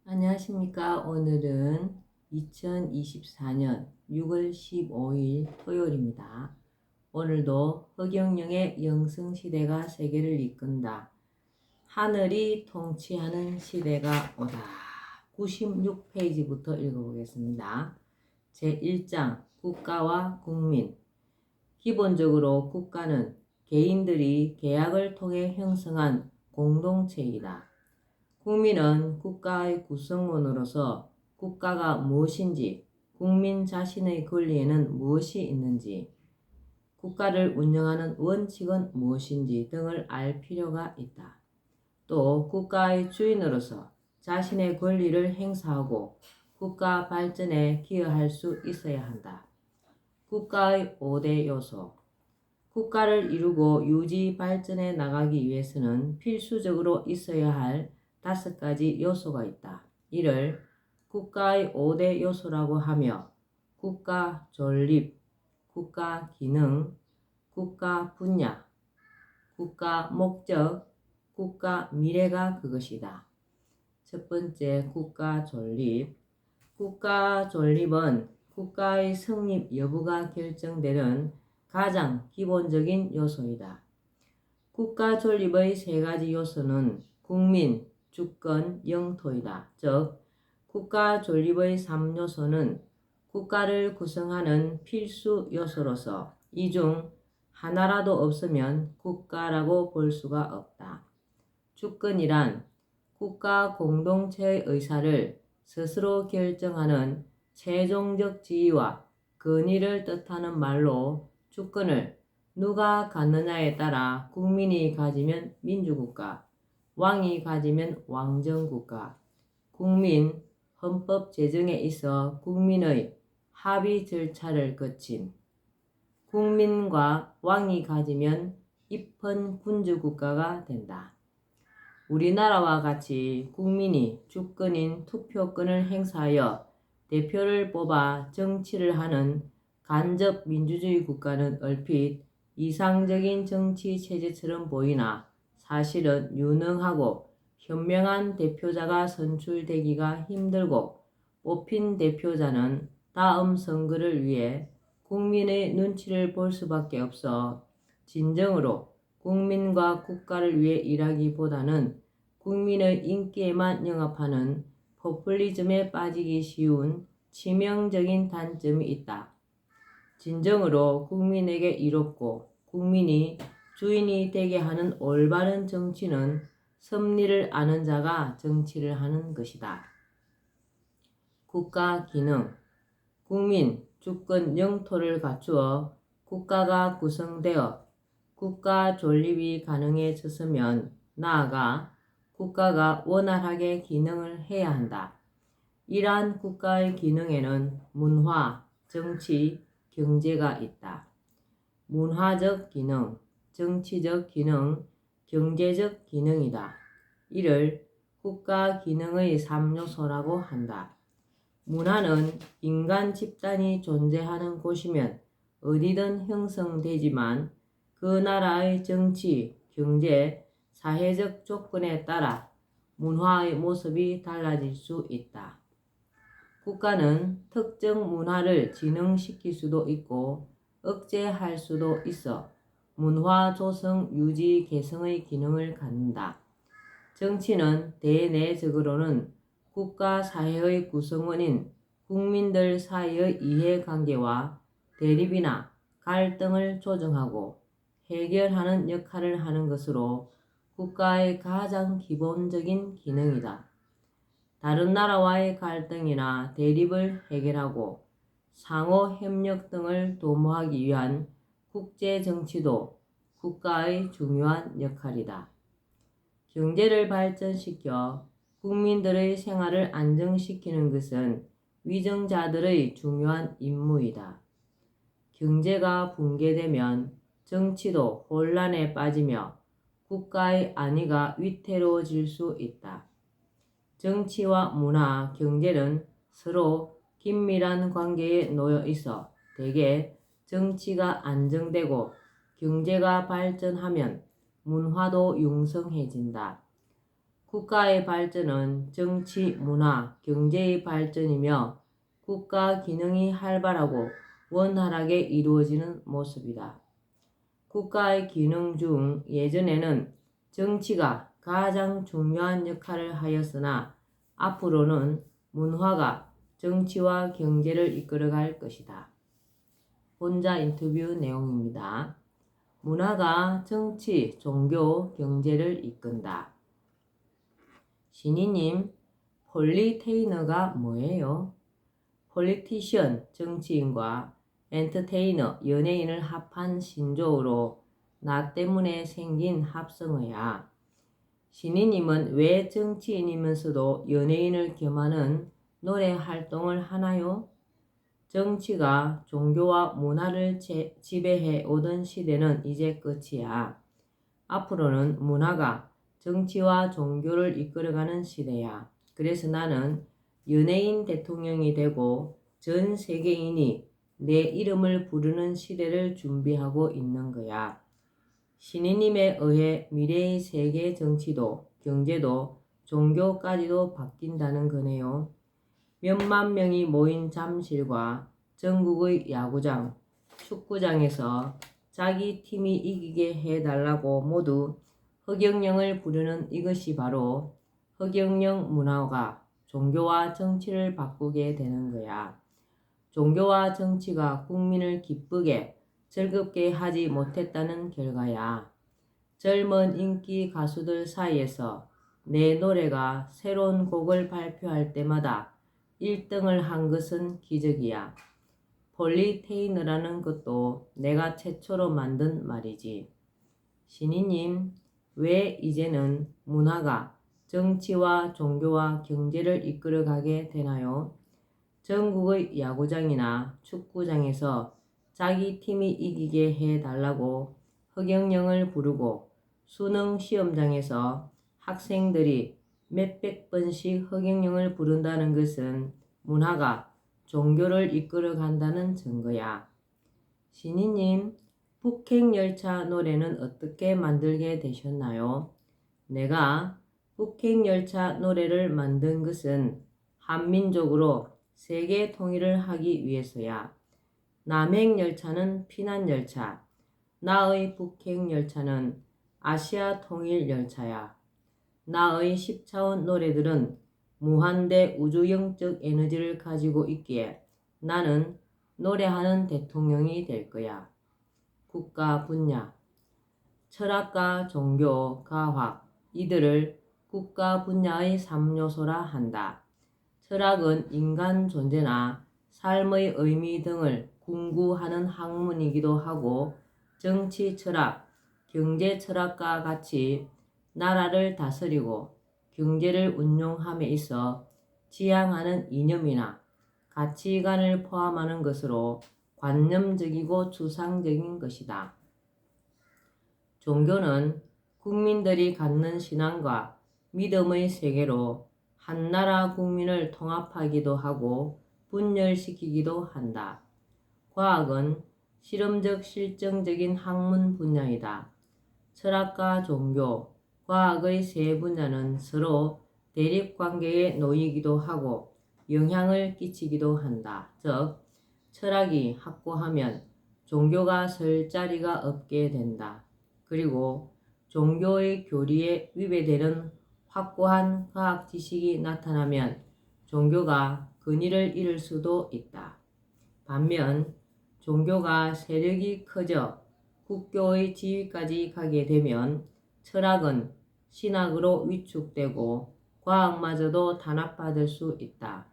안녕하십니까. 오늘은 2024년 6월 15일 토요일입니다. 오늘도 허경영의 영성시대가 세계를 이끈다. 하늘이 통치하는 시대가 오다. 96페이지부터 읽어보겠습니다. 제1장 국가와 국민. 기본적으로 국가는 개인들이 계약을 통해 형성한 공동체이다. 국민은 국가의 구성원으로서 국가가 무엇인지, 국민 자신의 권리에는 무엇이 있는지, 국가를 운영하는 원칙은 무엇인지 등을 알 필요가 있다. 또 국가의 주인으로서 자신의 권리를 행사하고 국가 발전에 기여할 수 있어야 한다. 국가의 5대 요소. 국가를 이루고 유지 발전해 나가기 위해서는 필수적으로 있어야 할 5가지 요소가 있다. 이를 국가의 5대 요소라고 하며 국가 존립, 국가 기능, 국가 분야, 국가 목적, 국가 미래가 그것이다. 첫 번째, 국가 존립. 국가 존립은 국가의 성립 여부가 결정되는 가장 기본적인 요소이다. 국가 존립의 3가지 요소는 국민, 주권, 영토이다. 즉, 국가 존립의 3요소는 국가를 구성하는 필수 요소로서 이 중 하나라도 없으면 국가라고 볼 수가 없다. 주권이란 국가 공동체의 의사를 스스로 결정하는 최종적 지위와 권위를 뜻하는 말로 주권을 누가 갖느냐에 따라 국민이 가지면 민주국가, 왕이 가지면 왕정국가, 국민, 헌법 제정에 있어 국민의 합의 절차를 거친 국민과 왕이 가지면 입헌 군주국가가 된다. 우리나라와 같이 국민이 주권인 투표권을 행사하여 대표를 뽑아 정치를 하는 간접 민주주의 국가는 얼핏 이상적인 정치 체제처럼 보이나 사실은 유능하고 현명한 대표자가 선출되기가 힘들고 뽑힌 대표자는 다음 선거를 위해 국민의 눈치를 볼 수밖에 없어 진정으로 국민과 국가를 위해 일하기보다는 국민의 인기에만 영합하는 포퓰리즘에 빠지기 쉬운 치명적인 단점이 있다. 진정으로 국민에게 이롭고 국민이 주인이 되게 하는 올바른 정치는 섭리를 아는 자가 정치를 하는 것이다. 국가 기능. 국민, 주권, 영토를 갖추어 국가가 구성되어 국가 존립이 가능해졌으면 나아가 국가가 원활하게 기능을 해야 한다. 이러한 국가의 기능에는 문화, 정치, 경제가 있다. 문화적 기능, 정치적 기능, 경제적 기능이다. 이를 국가 기능의 3요소라고 한다. 문화는 인간 집단이 존재하는 곳이면 어디든 형성되지만 그 나라의 정치, 경제, 사회적 조건에 따라 문화의 모습이 달라질 수 있다. 국가는 특정 문화를 진흥시킬 수도 있고 억제할 수도 있어 문화 조성, 유지, 개성의 기능을 갖는다. 정치는 대내적으로는 국가 사회의 구성원인 국민들 사이의 이해관계와 대립이나 갈등을 조정하고 해결하는 역할을 하는 것으로 국가의 가장 기본적인 기능이다. 다른 나라와의 갈등이나 대립을 해결하고 상호 협력 등을 도모하기 위한 국제 정치도 국가의 중요한 역할이다. 경제를 발전시켜 국민들의 생활을 안정시키는 것은 위정자들의 중요한 임무이다. 경제가 붕괴되면 정치도 혼란에 빠지며 국가의 안위가 위태로워질 수 있다. 정치와 문화, 경제는 서로 긴밀한 관계에 놓여 있어 대개 정치가 안정되고 경제가 발전하면 문화도 융성해진다. 국가의 발전은 정치, 문화, 경제의 발전이며 국가 기능이 활발하고 원활하게 이루어지는 모습이다. 국가의 기능 중 예전에는 정치가 가장 중요한 역할을 하였으나 앞으로는 문화가 정치와 경제를 이끌어갈 것이다. 혼자 인터뷰 내용입니다. 문화가 정치, 종교, 경제를 이끈다. 신이님, 폴리테이너가 뭐예요? 폴리티션, 정치인과 엔터테이너, 연예인을 합한 신조어로 나 때문에 생긴 합성어야. 신이님은 왜 정치인이면서도 연예인을 겸하는 노래 활동을 하나요? 정치가 종교와 문화를 지배해 오던 시대는 이제 끝이야. 앞으로는 문화가 정치와 종교를 이끌어가는 시대야. 그래서 나는 연예인 대통령이 되고 전 세계인이 내 이름을 부르는 시대를 준비하고 있는 거야. 신이님에 의해 미래의 세계 정치도 경제도 종교까지도 바뀐다는 거네요. 몇만 명이 모인 잠실과 전국의 야구장, 축구장에서 자기 팀이 이기게 해달라고 모두 허경영을 부르는 이것이 바로 허경영 문화가 종교와 정치를 바꾸게 되는 거야. 종교와 정치가 국민을 기쁘게 즐겁게 하지 못했다는 결과야. 젊은 인기 가수들 사이에서 내 노래가 새로운 곡을 발표할 때마다 1등을 한 것은 기적이야. 폴리테이너라는 것도 내가 최초로 만든 말이지. 신이님, 왜 이제는 문화가 정치와 종교와 경제를 이끌어가게 되나요? 전국의 야구장이나 축구장에서 자기 팀이 이기게 해달라고 허경영을 부르고 수능 시험장에서 학생들이 몇백 번씩 허경영을 부른다는 것은 문화가 종교를 이끌어 간다는 증거야. 신이님, 북행열차 노래는 어떻게 만들게 되셨나요? 내가 북행열차 노래를 만든 것은 한민족으로 세계 통일을 하기 위해서야. 남행열차는 피난열차, 나의 북행열차는 아시아 통일열차야. 나의 10차원 노래들은 무한대 우주영적 에너지를 가지고 있기에 나는 노래하는 대통령이 될 거야. 국가 분야, 철학과 종교, 과학, 이들을 국가 분야의 3요소라 한다. 철학은 인간 존재나 삶의 의미 등을 궁구하는 학문이기도 하고 정치 철학, 경제 철학과 같이 나라를 다스리고 경제를 운용함에 있어 지향하는 이념이나 가치관을 포함하는 것으로 관념적이고 추상적인 것이다. 종교는 국민들이 갖는 신앙과 믿음의 세계로 한 나라 국민을 통합하기도 하고 분열시키기도 한다. 과학은 실험적 실증적인 학문 분야이다. 철학과 종교, 과학의 세 분야는 서로 대립관계에 놓이기도 하고 영향을 끼치기도 한다. 즉, 철학이 확고하면 종교가 설 자리가 없게 된다. 그리고 종교의 교리에 위배되는 확고한 과학 지식이 나타나면 종교가 근위를 잃을 수도 있다. 반면 종교가 세력이 커져 국교의 지위까지 가게 되면 철학은 신학으로 위축되고 과학마저도 단합받을 수 있다.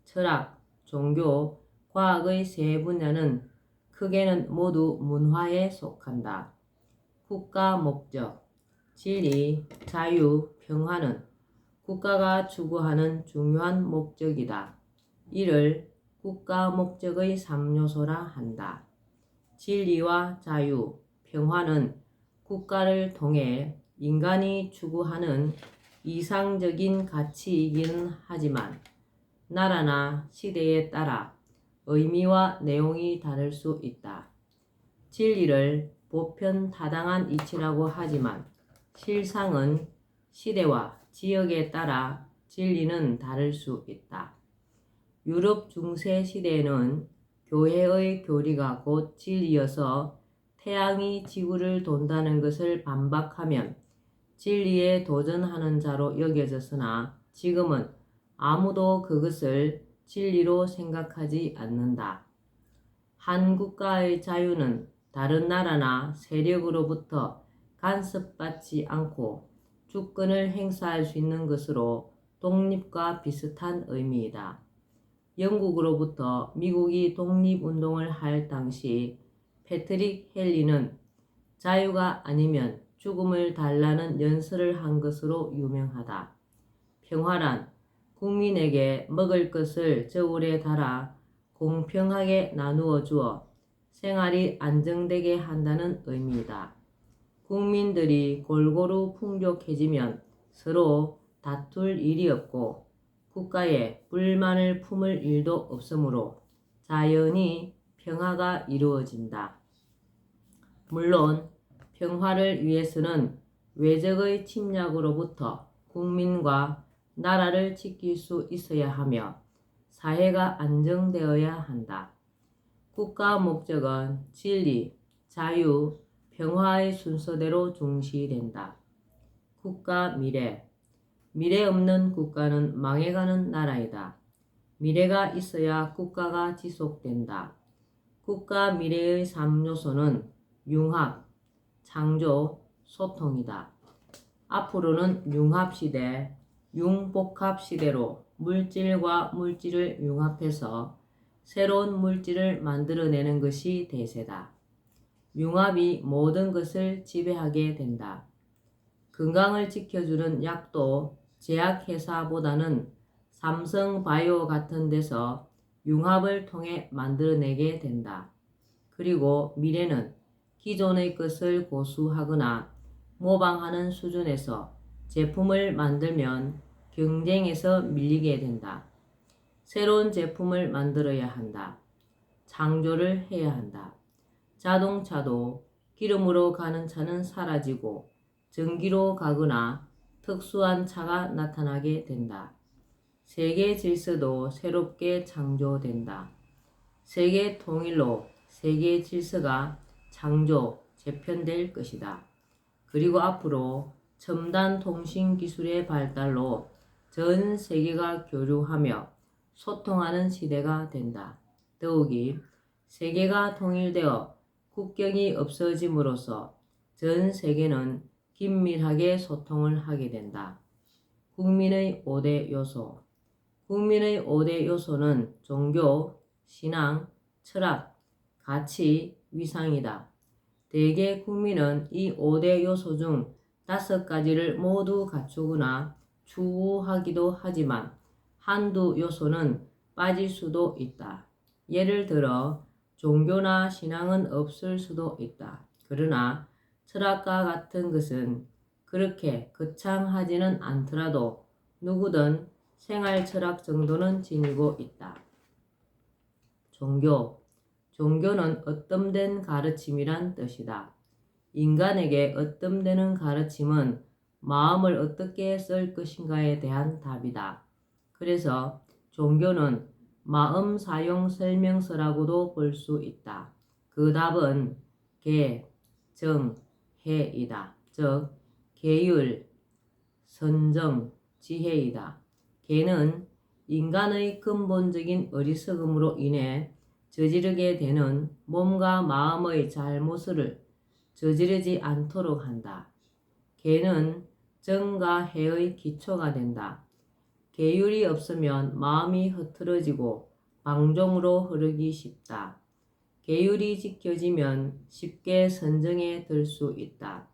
철학, 종교, 과학의 세 분야는 크게는 모두 문화에 속한다. 국가 목적, 진리, 자유, 평화는 국가가 추구하는 중요한 목적이다. 이를 국가 목적의 3요소라 한다. 진리와 자유, 평화는 국가를 통해 인간이 추구하는 이상적인 가치이기는 하지만 나라나 시대에 따라 의미와 내용이 다를 수 있다. 진리를 보편 타당한 이치라고 하지만 실상은 시대와 지역에 따라 진리는 다를 수 있다. 유럽 중세 시대에는 교회의 교리가 곧 진리여서 태양이 지구를 돈다는 것을 반박하면 진리에 도전하는 자로 여겨졌으나 지금은 아무도 그것을 진리로 생각하지 않는다. 한 국가의 자유는 다른 나라나 세력으로부터 간섭받지 않고 주권을 행사할 수 있는 것으로 독립과 비슷한 의미이다. 영국으로부터 미국이 독립운동을 할 당시 패트릭 헨리는 자유가 아니면 죽음을 달라는 연설을 한 것으로 유명하다. 평화란 국민에게 먹을 것을 저울에 달아 공평하게 나누어 주어 생활이 안정되게 한다는 의미이다. 국민들이 골고루 풍족해지면 서로 다툴 일이 없고 국가에 불만을 품을 일도 없으므로 자연히 평화가 이루어진다. 물론 평화를 위해서는 외적의 침략으로부터 국민과 나라를 지킬 수 있어야 하며 사회가 안정되어야 한다. 국가 목적은 진리, 자유, 평화의 순서대로 중시된다. 국가 미래. 미래 없는 국가는 망해가는 나라이다. 미래가 있어야 국가가 지속된다. 국가 미래의 3요소는 융합, 창조, 소통이다. 앞으로는 융합시대, 융복합시대로 물질과 물질을 융합해서 새로운 물질을 만들어내는 것이 대세다. 융합이 모든 것을 지배하게 된다. 건강을 지켜주는 약도 제약회사보다는 삼성바이오 같은 데서 융합을 통해 만들어내게 된다. 그리고 미래는 기존의 것을 고수하거나 모방하는 수준에서 제품을 만들면 경쟁에서 밀리게 된다. 새로운 제품을 만들어야 한다. 창조를 해야 한다. 자동차도 기름으로 가는 차는 사라지고 전기로 가거나 특수한 차가 나타나게 된다. 세계 질서도 새롭게 창조된다. 세계 통일로 세계 질서가 창조, 재편될 것이다. 그리고 앞으로 첨단 통신 기술의 발달로 전 세계가 교류하며 소통하는 시대가 된다. 더욱이 세계가 통일되어 국경이 없어짐으로써 전 세계는 긴밀하게 소통을 하게 된다. 국민의 5대 요소. 국민의 5대 요소는 종교, 신앙, 철학, 가치, 위상이다. 대개 국민은 이 5대 요소 중 5가지를 모두 갖추거나 추구하기도 하지만 한두 요소는 빠질 수도 있다. 예를 들어 종교나 신앙은 없을 수도 있다. 그러나 철학과 같은 것은 그렇게 거창하지는 않더라도 누구든 생활 철학 정도는 지니고 있다. 종교는 어뜸된 가르침이란 뜻이다. 인간에게 어뜸되는 가르침은 마음을 어떻게 쓸 것인가에 대한 답이다. 그래서 종교는 마음 사용 설명서라고도 볼 수 있다. 그 답은 계, 정, 해이다. 즉 계율, 선정, 지혜이다. 계는 인간의 근본적인 어리석음으로 인해 저지르게 되는 몸과 마음의 잘못을 저지르지 않도록 한다. 계는 정과 해의 기초가 된다. 계율이 없으면 마음이 흐트러지고 방종으로 흐르기 쉽다. 계율이 지켜지면 쉽게 선정에 들 수 있다.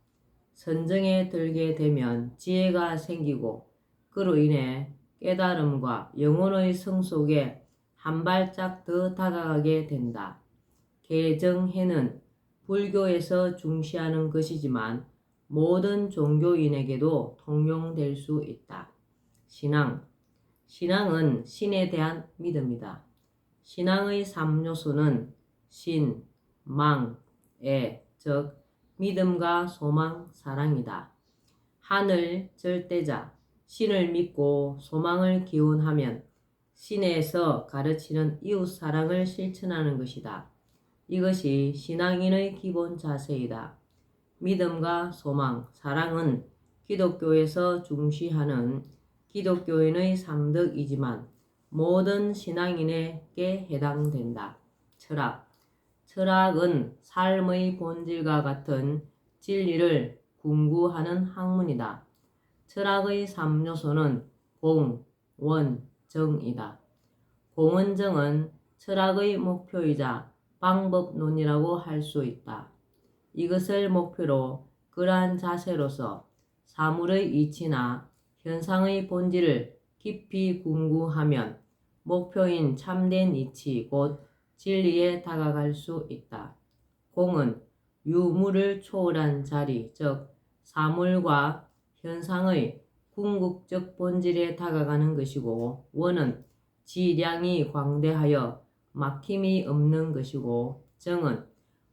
선정에 들게 되면 지혜가 생기고 그로 인해 깨달음과 영혼의 성속에 한 발짝 더 다가가게 된다. 계정해는 불교에서 중시하는 것이지만 모든 종교인에게도 통용될 수 있다. 신앙은 신에 대한 믿음이다. 신앙의 3요소는 신, 망, 애, 즉 믿음과 소망, 사랑이다. 하늘, 절대자, 신을 믿고 소망을 기원하면 신에서 가르치는 이웃 사랑을 실천하는 것이다. 이것이 신앙인의 기본 자세이다. 믿음과 소망, 사랑은 기독교에서 중시하는 기독교인의 삼덕이지만 모든 신앙인에게 해당된다. 철학은 삶의 본질과 같은 진리를 궁구하는 학문이다. 철학의 3요소는 공, 원, 정이다. 공원정은 철학의 목표이자 방법론이라고 할 수 있다. 이것을 목표로 그러한 자세로서 사물의 이치나 현상의 본질을 깊이 궁구하면 목표인 참된 이치 곧 진리에 다가갈 수 있다. 공은 유무를 초월한 자리, 즉 사물과 현상의 궁극적 본질에 다가가는 것이고, 원은 지량이 광대하여 막힘이 없는 것이고, 정은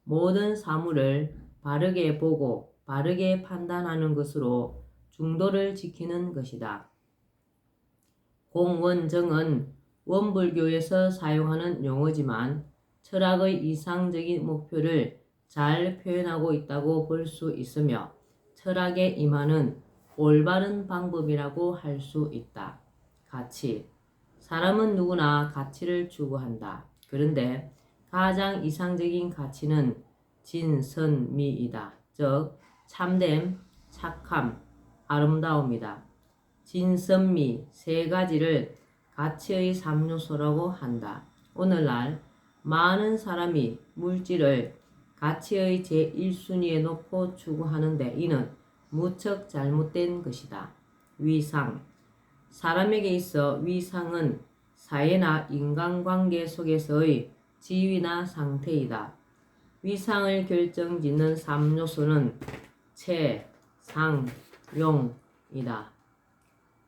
모든 사물을 바르게 보고 바르게 판단하는 것으로 중도를 지키는 것이다. 공원정은 원불교에서 사용하는 용어지만 철학의 이상적인 목표를 잘 표현하고 있다고 볼 수 있으며 철학에 임하는 올바른 방법이라고 할 수 있다. 가치. 사람은 누구나 가치를 추구한다. 그런데 가장 이상적인 가치는 진선미이다. 즉 참됨, 착함, 아름다움이다. 진선미 세 가지를 가치의 3요소라고 한다. 오늘날 많은 사람이 물질을 가치의 제1순위에 놓고 추구하는데 이는 무척 잘못된 것이다. 위상. 사람에게 있어 위상은 사회나 인간관계 속에서의 지위나 상태이다. 위상을 결정짓는 3요소는 체, 상, 용이다.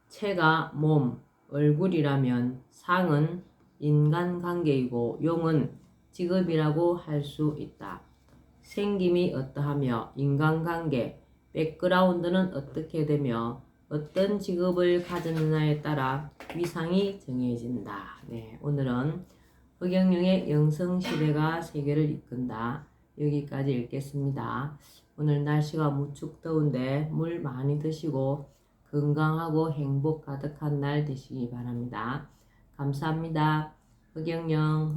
체가 몸, 얼굴이라면 상은 인간관계이고 용은 직업이라고 할 수 있다. 생김이 어떠하며 인간관계, 백그라운드는 어떻게 되며 어떤 직업을 가졌느냐에 따라 위상이 정해진다. 네, 오늘은 허경영의 영성시대가 세계를 이끈다. 여기까지 읽겠습니다. 오늘 날씨가 무척 더운데 물 많이 드시고 건강하고 행복 가득한 날 되시기 바랍니다. 감사합니다. 허경영.